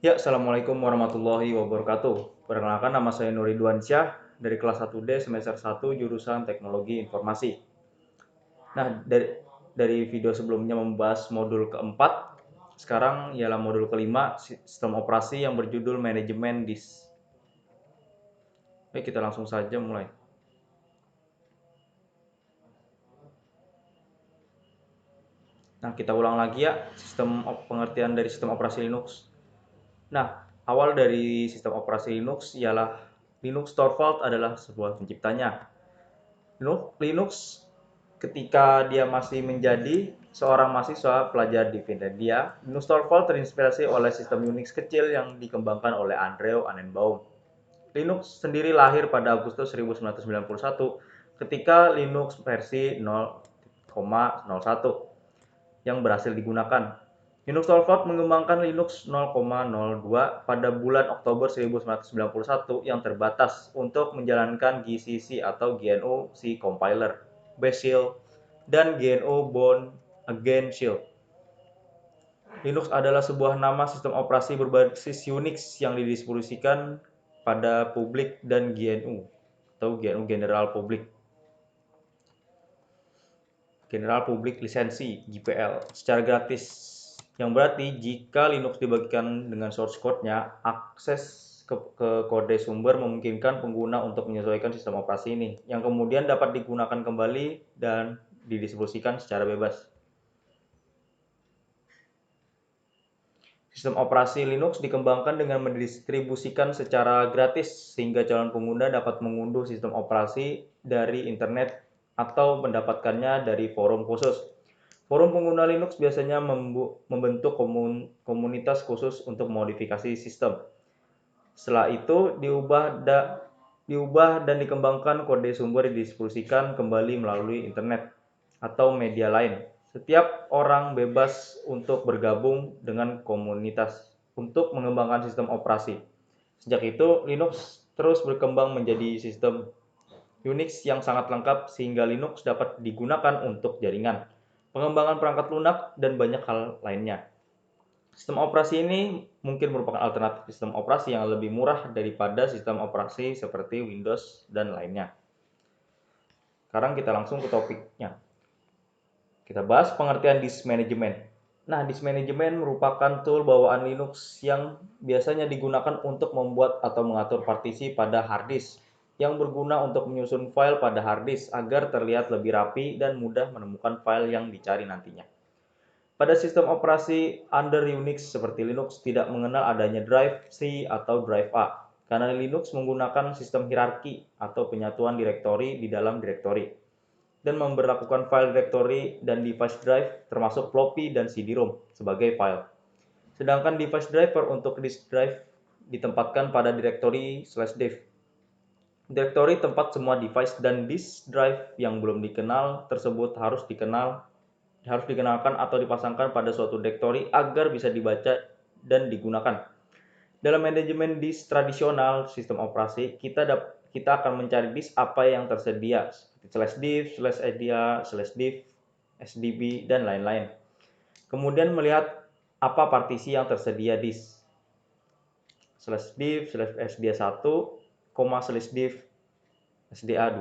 Ya, Assalamualaikum warahmatullahi wabarakatuh. Perkenalkan, nama saya Nuridwan Syah dari kelas 1D semester 1 jurusan Teknologi Informasi. Nah, dari video sebelumnya membahas modul keempat, sekarang ialah modul kelima, sistem operasi yang berjudul manajemen disk. Baik, kita langsung saja mulai. Nah, kita ulang lagi ya, pengertian dari sistem operasi Linux. Nah, awal dari sistem operasi Linux ialah Linux Torvalds adalah sebuah penciptanya. Linux ketika dia masih menjadi seorang mahasiswa pelajar di Finlandia, Linus Torvalds terinspirasi oleh sistem Unix kecil yang dikembangkan oleh Andrew Annenbaum. Linux sendiri lahir pada Agustus 1991 ketika Linux versi 0,01 yang berhasil digunakan. Linus Torvalds mengembangkan Linux 0,02 pada bulan Oktober 1991 yang terbatas untuk menjalankan GCC atau GNU C Compiler, Bash Shell, dan GNU Bourne Again Shell. Linux adalah sebuah nama sistem operasi berbasis Unix yang didistribusikan pada publik dan GNU atau GNU General Public Lisensi (GPL) secara gratis. Yang berarti jika Linux dibagikan dengan source code-nya, akses ke kode sumber memungkinkan pengguna untuk menyesuaikan sistem operasi ini, yang kemudian dapat digunakan kembali dan didistribusikan secara bebas. Sistem operasi Linux dikembangkan dengan mendistribusikan secara gratis sehingga calon pengguna dapat mengunduh sistem operasi dari internet atau mendapatkannya dari forum khusus. Forum pengguna Linux biasanya membentuk komunitas khusus untuk modifikasi sistem. Setelah itu diubah dan dikembangkan, kode sumber didistribusikan kembali melalui internet atau media lain. Setiap orang bebas untuk bergabung dengan komunitas untuk mengembangkan sistem operasi. Sejak itu, Linux terus berkembang menjadi sistem Unix yang sangat lengkap sehingga Linux dapat digunakan untuk jaringan, pengembangan perangkat lunak, dan banyak hal lainnya. Sistem operasi ini mungkin merupakan alternatif sistem operasi yang lebih murah daripada sistem operasi seperti Windows dan lainnya. Sekarang kita langsung ke topiknya. Kita bahas pengertian disk management. Nah, disk management merupakan tool bawaan Linux yang biasanya digunakan untuk membuat atau mengatur partisi pada hard disk, yang berguna untuk menyusun file pada hard disk agar terlihat lebih rapi dan mudah menemukan file yang dicari nantinya. Pada sistem operasi under Unix seperti Linux tidak mengenal adanya drive C atau drive A, karena Linux menggunakan sistem hierarki atau penyatuan direktori di dalam direktori, dan memberlakukan file directory dan device drive termasuk floppy dan CD-ROM sebagai file. Sedangkan device driver untuk disk drive ditempatkan pada direktori /div. Direktori tempat semua device dan disk drive yang belum dikenal tersebut harus dikenalkan atau dipasangkan pada suatu direktori agar bisa dibaca dan digunakan. Dalam manajemen disk tradisional sistem operasi, kita akan mencari disk apa yang tersedia seperti /div, /edia, /div, sdb, dan lain-lain. Kemudian melihat apa partisi yang tersedia disk /div, /sda1, /div, sda2,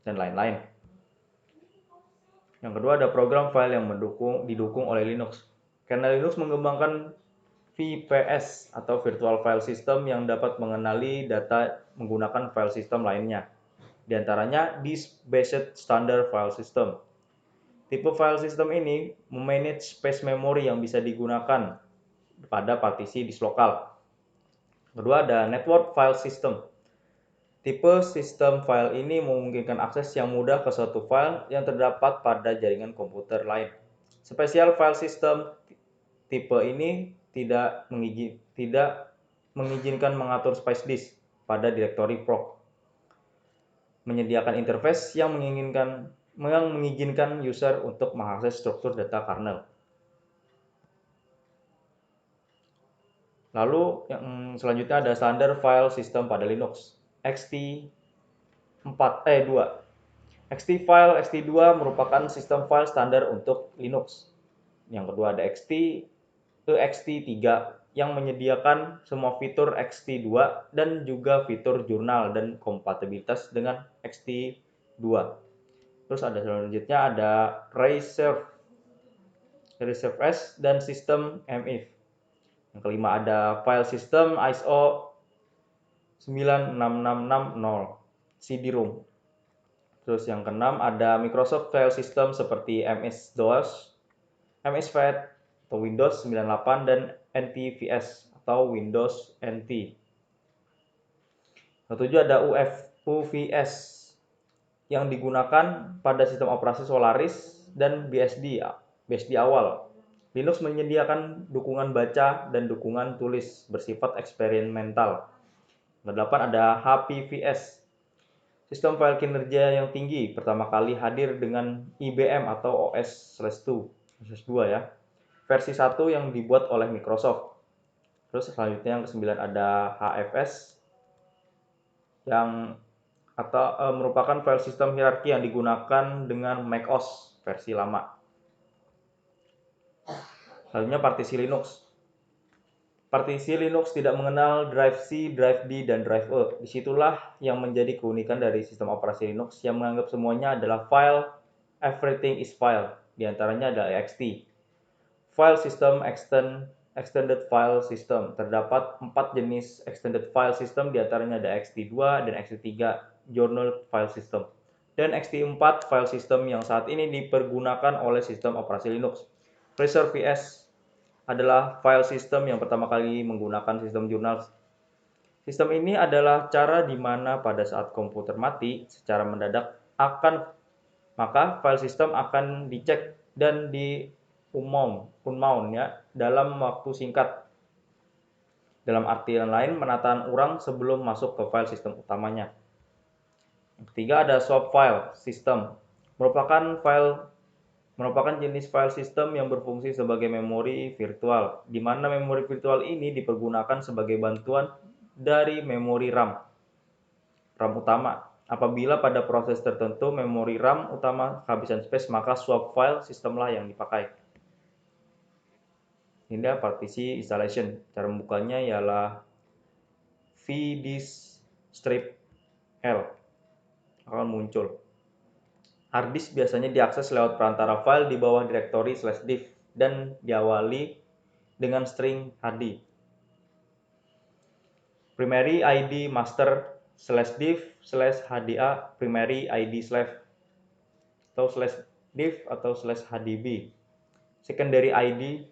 dan lain-lain. Yang kedua ada program file yang didukung oleh Linux. Karena Linux mengembangkan VPS atau Virtual File System yang dapat mengenali data menggunakan file system lainnya. Di antaranya Disk-Based Standard File System. Tipe file system ini memanage space memory yang bisa digunakan pada partisi disk lokal. Kedua ada Network File System. Tipe sistem file ini memungkinkan akses yang mudah ke suatu file yang terdapat pada jaringan komputer lain. Special File System tipe ini tidak mengizinkan mengatur space disk pada direktori proc. Menyediakan interface yang mengizinkan user untuk mengakses struktur data kernel. Lalu yang selanjutnya ada standar file system pada Linux. XT2. XT2 merupakan sistem file standar untuk Linux. Yang kedua ada ext3 yang menyediakan semua fitur ext2 dan juga fitur jurnal dan kompatibilitas dengan ext2. Terus ada selanjutnya ada Reserve-S dan sistem MIF. Yang kelima ada file system ISO 96660 CD-ROM. Terus yang keenam ada Microsoft File System seperti MS-DOS, MS-FAT atau Windows 98 dan NTFS atau Windows NT. Ketujuh ada UVS yang digunakan pada sistem operasi Solaris dan BSD awal. Linux menyediakan dukungan baca dan dukungan tulis bersifat eksperimental. Kedelapan ada HPVS, sistem file kinerja yang tinggi, pertama kali hadir dengan IBM atau OS/2 ya. Versi 1 yang dibuat oleh Microsoft. Terus selanjutnya yang ke-9 ada HFS yang merupakan file sistem hierarki yang digunakan dengan macOS versi lama. Selanjutnya partisi Linux. Partisi Linux tidak mengenal drive C, drive D, dan drive E. Disitulah yang menjadi keunikan dari sistem operasi Linux yang menganggap semuanya adalah file, everything is file. Di antaranya ada ext. File system, extended file system. Terdapat 4 jenis extended file system, di antaranya ada ext2 dan ext3 journal file system. Dan ext4 file system yang saat ini dipergunakan oleh sistem operasi Linux. Reserve-S adalah file system yang pertama kali menggunakan sistem jurnal. Sistem ini adalah cara di mana pada saat komputer mati secara mendadak maka file system akan dicek dan unmount ya dalam waktu singkat. Dalam artian lain, penataan ulang sebelum masuk ke file sistem utamanya. Yang ketiga ada swap file system, merupakan jenis file system yang berfungsi sebagai memori virtual, di mana memori virtual ini dipergunakan sebagai bantuan dari memori RAM utama. Apabila pada proses tertentu memori RAM utama kehabisan space, maka swap file systemlah yang dipakai. Ini adalah partisi installation. Cara membukanya ialah vdisk strip L akan muncul. Hard disk biasanya diakses lewat perantara file di bawah direktori /disk dan diawali dengan string HD. Primary ID master /diff/hda primary ID atau /diff atau /hdb. Secondary ID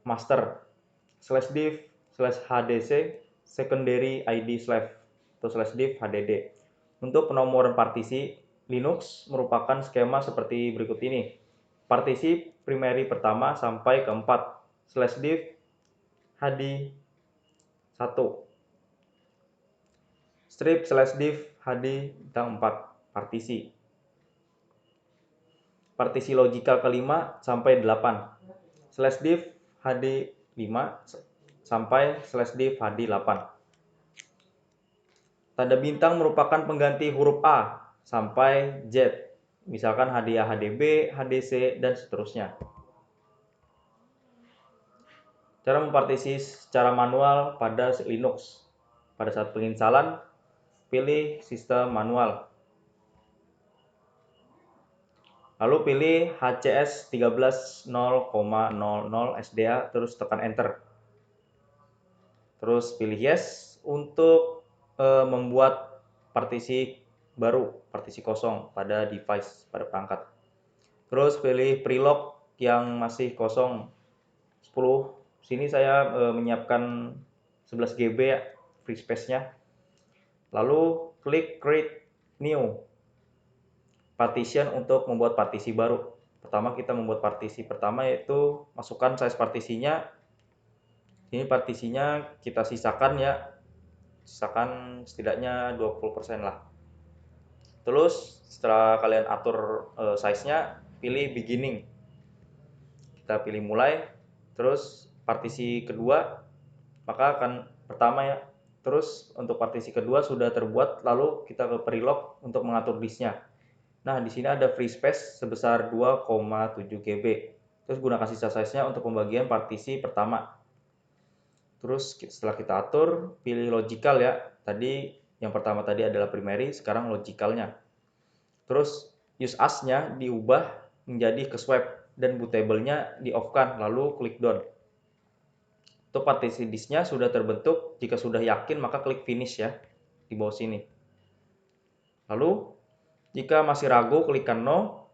master /diff/hdc secondary ID atau /diff hdd. Untuk penomoran partisi, Linux merupakan skema seperti berikut ini. Partisi primary pertama sampai ke 4, /diff hd 1, strip /diff hd bintang 4, partisi. Partisi logikal kelima sampai 8, /diff hd 5 sampai /diff hd 8. Tanda bintang merupakan pengganti huruf A sampai Z, misalkan HDA, HDB, HDC, dan seterusnya. Cara mempartisi secara manual pada Linux. Pada saat penginstalan, pilih sistem manual. Lalu pilih HCS 13.0.00 SDA, terus tekan Enter. Terus pilih Yes untuk membuat partisi baru, partisi kosong pada device, pada perangkat. Terus pilih prelock yang masih kosong 10. Sini saya menyiapkan 11 GB ya, free space-nya. Lalu klik create new partition untuk membuat partisi baru. Pertama kita membuat partisi pertama yaitu masukkan size partisinya. Ini partisinya kita sisakan ya. Sisakan setidaknya 20% lah. Terus setelah kalian atur size-nya, pilih beginning. Kita pilih mulai, terus partisi kedua, maka akan pertama ya. Terus untuk partisi kedua sudah terbuat, lalu kita ke prelock untuk mengatur disknya. Nah, di sini ada free space sebesar 2,7 GB. Terus gunakan sisa size-nya untuk pembagian partisi pertama. Terus setelah kita atur, pilih logical ya. Tadi yang pertama tadi adalah primary, sekarang logicalnya. Terus use as-nya diubah menjadi ke swap dan bootable-nya di off-kan, lalu klik done. Untuk partisi disk-nya sudah terbentuk, jika sudah yakin maka klik finish ya di bawah sini. Lalu jika masih ragu klikkan no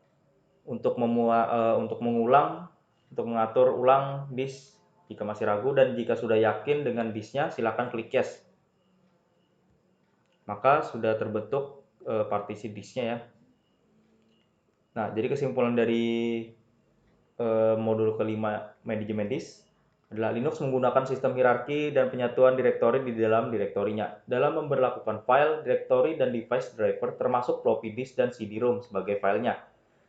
untuk mengulang, untuk mengatur ulang disk jika masih ragu, dan jika sudah yakin dengan disknya silakan klik yes. Maka sudah terbentuk partisi disknya ya. Nah, jadi kesimpulan dari modul kelima manajemen disk adalah Linux menggunakan sistem hierarki dan penyatuan direktori di dalam direktorinya dalam memberlakukan file, direktori, dan device driver termasuk floppy disk dan CD-ROM sebagai filenya.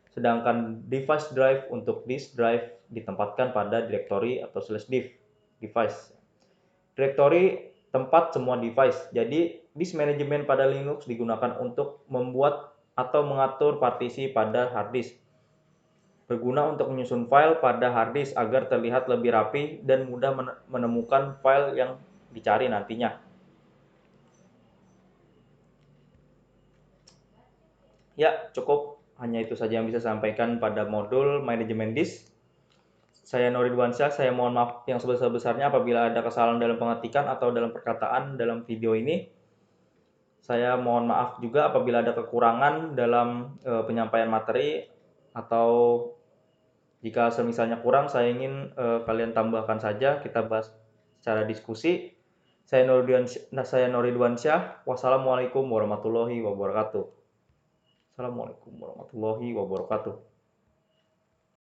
Sedangkan device drive untuk disk drive ditempatkan pada direktori atau /div device. Direktori tempat semua device. Jadi disk manajemen pada Linux digunakan untuk membuat atau mengatur partisi pada hard disk. Berguna untuk menyusun file pada hard disk agar terlihat lebih rapi dan mudah menemukan file yang dicari nantinya. Ya, cukup. Hanya itu saja yang bisa saya sampaikan pada modul manajemen disk. Saya Nori Dwansyah, saya mohon maaf yang sebesar-besarnya apabila ada kesalahan dalam pengetikan atau dalam perkataan dalam video ini. Saya mohon maaf juga apabila ada kekurangan dalam penyampaian materi, atau jika semisalnya kurang saya ingin kalian tambahkan saja, kita bahas secara diskusi. Saya Nori Dwansyah. Wassalamualaikum warahmatullahi wabarakatuh. Assalamualaikum warahmatullahi wabarakatuh.